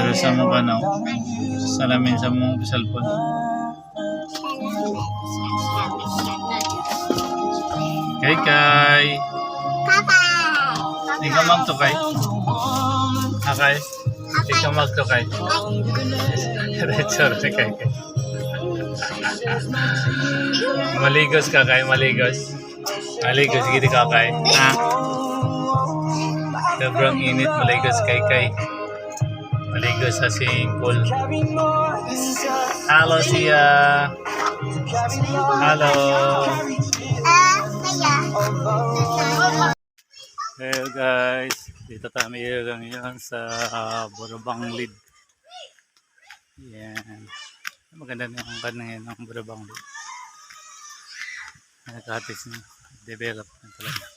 Pero sa mukha na, salamin sa mong cellphone. Kay Kay. Di ka magtukay. Akay. Di ka magtukay. Sorry kay Kay. Maligos ka Kay, maligos. Maligos, gini ka Kay. Ha? Sobrang init, maligos kay Kay. Maligos sa swimming pool. Hello siya. Hello. Hello guys. Dito kami ngayon sa Burabang Lead. Yan. Maganda na yung kanang ng Burabang Lead. Nagkatis na. Develop na talaga.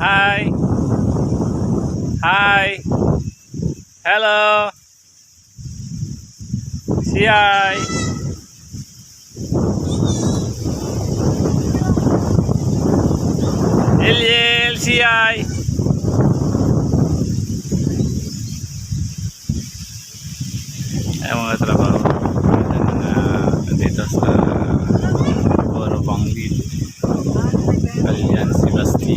Hi. Hi. Hello. Si hi. Eliel, si hi. Ay mga trabaho. Nandito sa Burabang Lead. Kalian si Basti.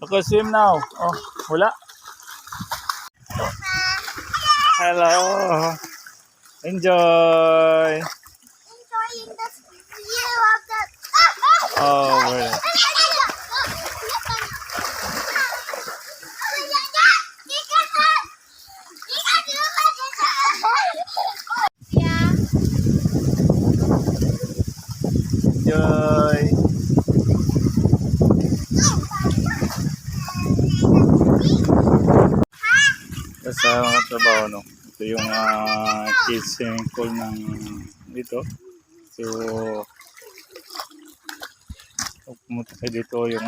Okay, swim now. Oh, wala. Hello. Enjoy. Enjoying the view of the. Oh, really? Enjoy. Sa mga trabaho, no? Ito yung kids swimming pool ng dito. So, pumunta kayo dito yung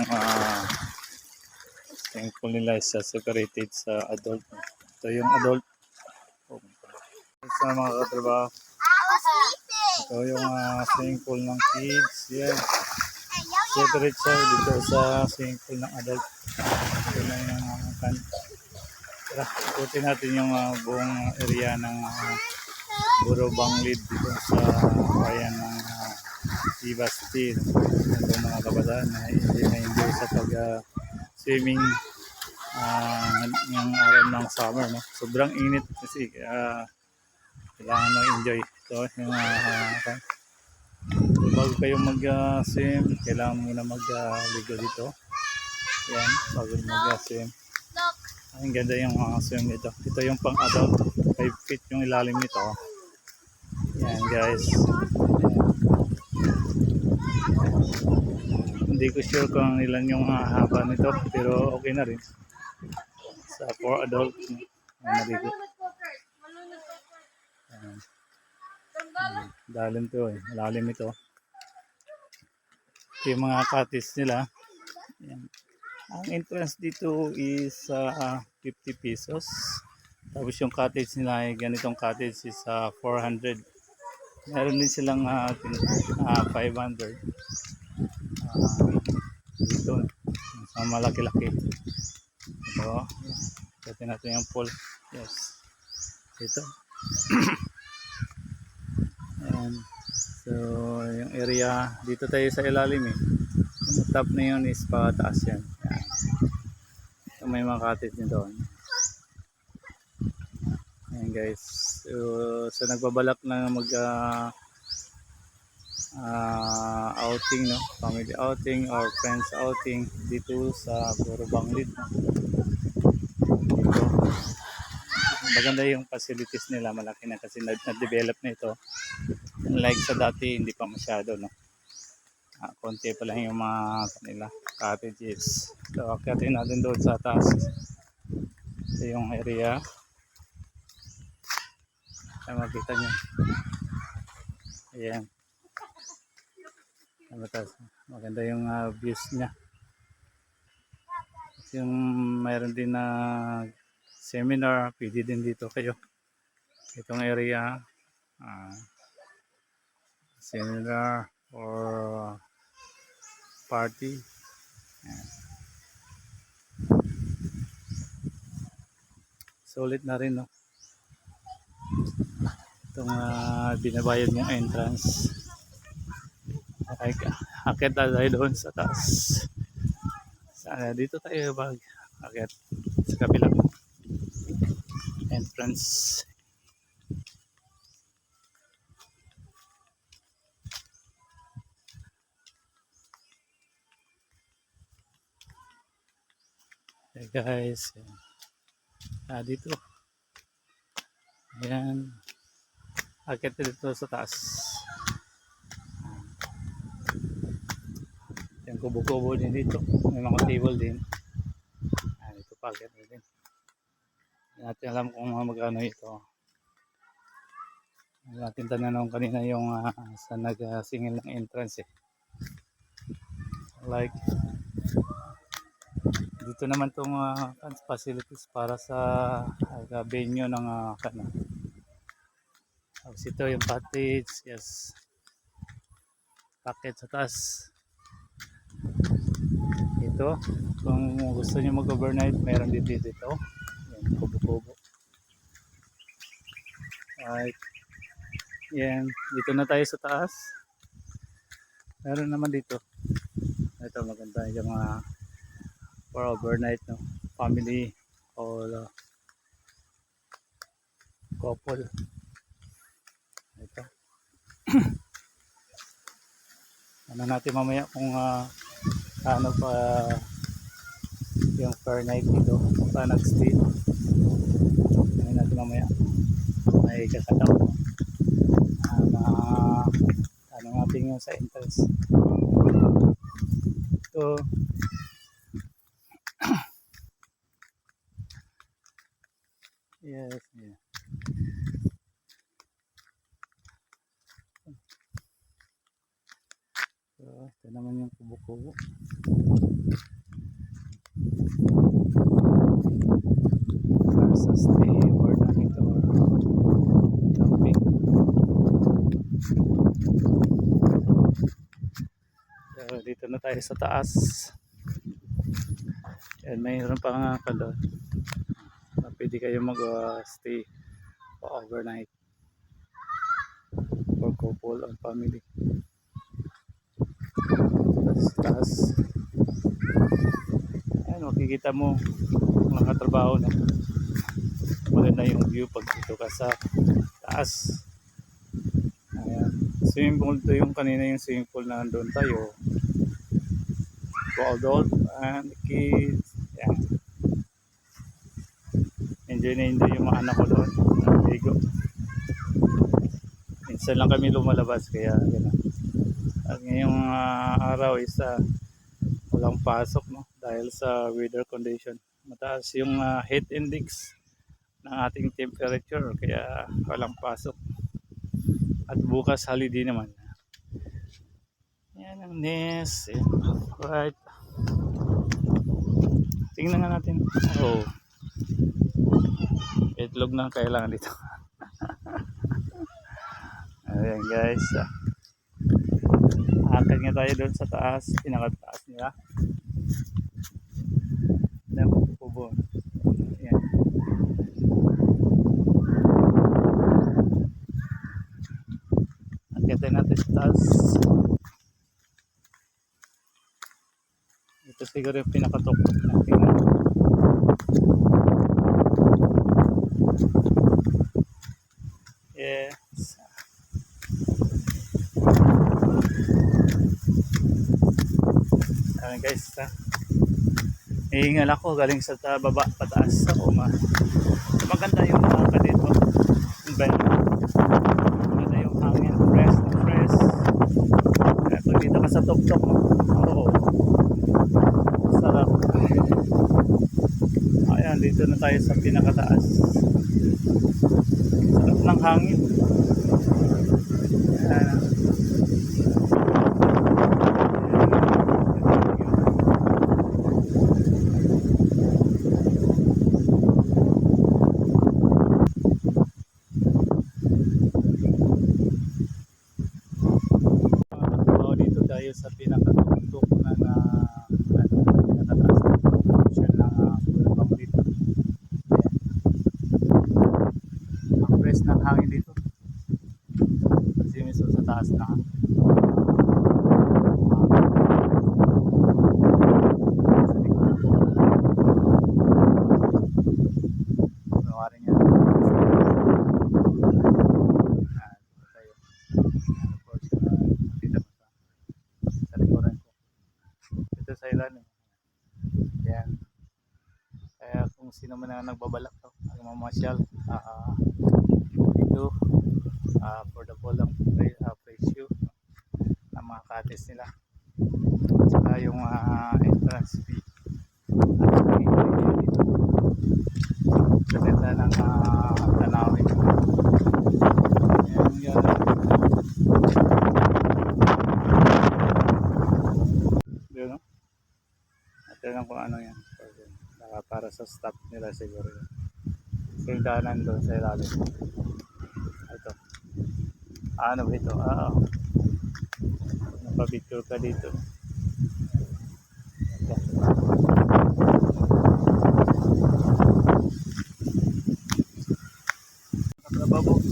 swimming pool nila is separated sa adult. Ito yung adult. Sa mga katrabaho. Ito yung swimming pool ng kids. Yan. Separate siya dito sa swimming pool ng adult. Ito na yung kan. Tara, ikutin natin yung buong area ng Burabang Lead dito sa bayan ng Basti. Ito mga kabataan na enjoy sa pag-swimming ng araw ng summer. No? Sobrang init kasi kailangan mag-enjoy. Ito yung bago kayo mag-swim, kailangan muna mag-ligo dito. Yan, bago mag-swim. Ang ganda yung swim nito. Ito yung pang-adult. 5 feet yung ilalim nito. Yan guys. Hindi ko sure kung ilan yung haba nito. Pero okay na rin. Sa for adult. Maligo. Dalim to eh. Malalim ito. Ito yung mga cottage nila. Yan. Ang entrance dito is 50 pesos. Tapos yung cottage nila ay ganitong cottage is 400. Meron din silang 500. Dito sa malaki-laki. Ito. Ito natin yung pool. Yes. Ito. And so yung area dito tayo sa ilalim eh. Yung top na yun is pataas yan. So, may mga cottage din doon. Ayan guys. So nagbabalak na mag outing, no? Family outing or friends outing dito sa Burabang Lead. No? Dito. Maganda yung facilities nila. Malaki na kasi na-develop na ito. Like sa dati, hindi pa masyado, no? Konti pa lang yung mga kanila cottages. So akyatin natin doon sa taas. Ito yung area. Ay, makita nyo. Ayan. Maganda yung views niya. yung mayroon din na seminar, pwede din dito kayo. Itong area, seminar or party. Ayan. Sulit na rin, no? Itong binabayad mong entrance. Okay, akit na tayo doon sa taas. Dito tayo akit sa kabilang entrance. Hey guys, dito. Ayan. Akit dito sa taas. Yung kubo-kubo din dito. May mga table din. Ito pa akit din. Hindi natin alam kung magkano ito. Hindi natin tanong kanina yung sa nagsingil ng entrance eh. Like dito naman itong facilities para sa venue ng tapos ito yung cottage, yes, packet sa taas. Ito kung gusto nyo mag-overnight, meron din dito ito, yan, kubo-kubo. Alright, yan, dito na tayo sa taas. Meron naman dito, ito maganda yung for overnight, no? Family or couple. Ito. Ano natin mamaya kung ano pa yung per night dito pa nag-stay. Ano natin mamaya. May kakataw. Ano natin yung sa entrance. Ito. Yes, yeah. So, ito naman yung kubo-kubo. Para sa stay or nandito or camping. So, dito na tayo sa taas. And mayroon pa nga kalon. Pwede kayo mag-stay overnight for couple or family. Taas. Ayan, makikita mo mga katrabaho na maganda yung view pag dito ka sa taas. Ayan. Swimming pool to yung kanina yung swimming pool na doon tayo. For adult and kids. Ayan. Enjoy na enjoy yung mga anak ko doon. Ligo. Minsan lang kami lumalabas kaya gano'n. At ngayong araw is walang pasok, no? Dahil sa weather condition. Mataas yung heat index ng ating temperature kaya walang pasok. At bukas holiday naman. Yan ang nest. Right. Tingnan nga natin. Oh. Itlog na kailangan dito. Ayan guys. Akit nga tayo doon sa taas. Pinakataas nila. Napupubo. Ayan. Akitin natin sa taas. Ito siguro yung pinakatukot natin. Yes. Ayan guys, hihingal ako galing sa baba pataas ako maganda yung ka dito. Maganda yung hangin, fresh na fresh. Kaya pag dito ka sa tuktok, oo, sarap. Ayan, dito na tayo sa pinakataas. Sarap ng hangin. Ayan. Yan. Kaya kung sino man na nagbabalak to, mamasyal, dito, affordable lang presyo ng mga katis nila. Saka yung entrance fee. Ganda ng tanawin. Yan yan. Yun, no? At yan kung ano yan. Para sa staff nila siguro yun. Yung daanan doon sa ilalim. Ito. Ano ba ito? Napapicture ka dito. Ito.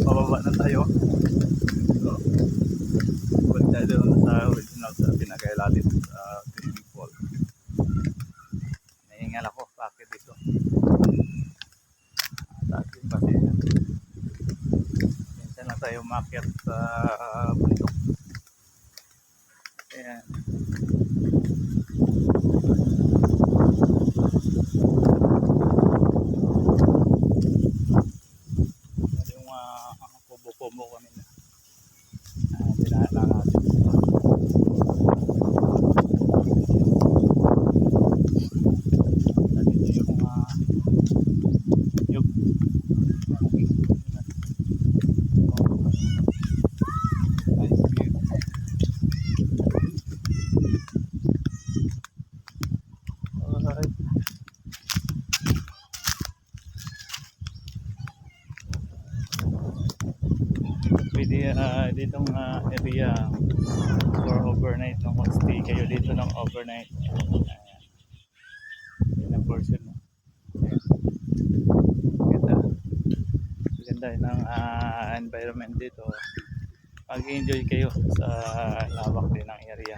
Pababa na tayo. So, balik tayo doon sa original sa pinakailalim sa swimming pool. Nahingal ako, bakit dito? Dati kasi minsan na tayo umakyat sa bundok. Ayan. Yung kubo-kubo kanina. Dinahala natin. Pwede ditong area for overnight, no? Stay kayo dito ng overnight. Yun ang portion mo. Ganda ng environment dito. Mag-enjoy kayo sa lawak din ng area.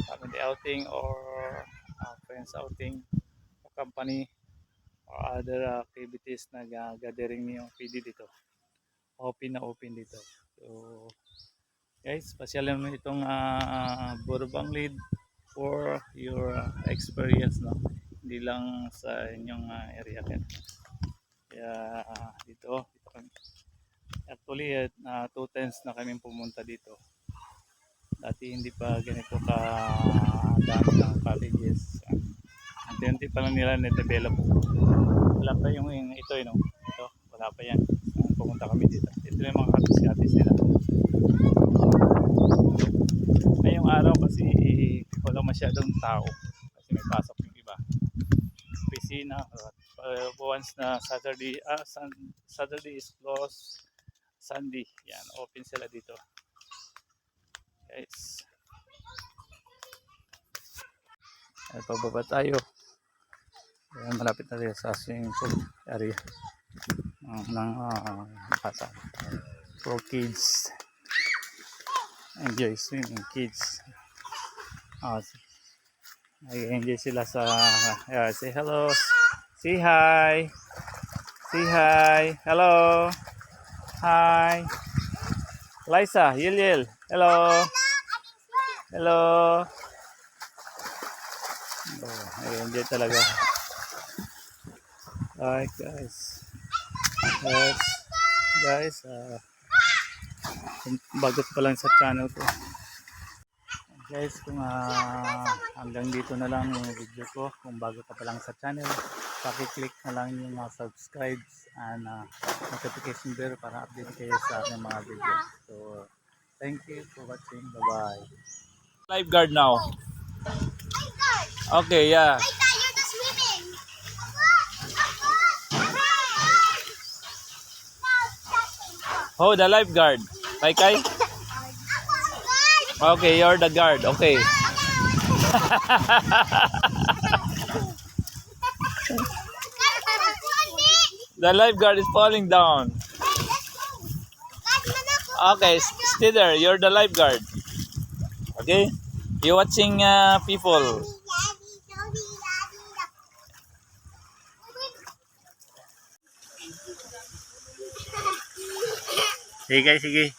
Family outing or friends outing o company or other activities na gathering niyo pwede dito. Open na open dito. So guys, pasyalan mo itong Burubang Lead for your experience, no? Hindi lang sa inyong area. Kaya dito kami. Actually, 2 times na kami pumunta dito. Dati hindi pa ganito ka dami ng cottages. Hindi pa lang nila na-develop. Wala pa yung ito, no? Ito, wala pa yan. Pumunta kami dito. Ito yung mga katis-katis nila. Ngayong araw kasi wala masyadong tao. Kasi may pasok yung iba. Piscina. Once na Saturday is closed. Sunday. Yan, open sila dito. Guys. Ay, pababa tayo. Ayan, malapit na tayo sa swimming pool area ng bata for kids. Enjoy swimming kids. Enjoy sila sa say hello, say hi, say hi, hello, hi, Liza, Yil, hello, hello. Enjoy talaga. Alright guys. Guys, bago pa lang sa channel ko. Guys, kung hanggang dito na lang yung video ko. Kung bago ka pa lang sa channel, paki-click na lang yung subscribe and notification bell para update kayo sa aking mga video. So, thank you for watching. Bye-bye. Lifeguard now. Okay, yeah. I thought you're the swimming. Oh, the lifeguard. Kai? Okay, you're the guard. Okay. The lifeguard is falling down. Okay, stay there. You're the lifeguard. Okay? You're watching people. Sige guys, sige.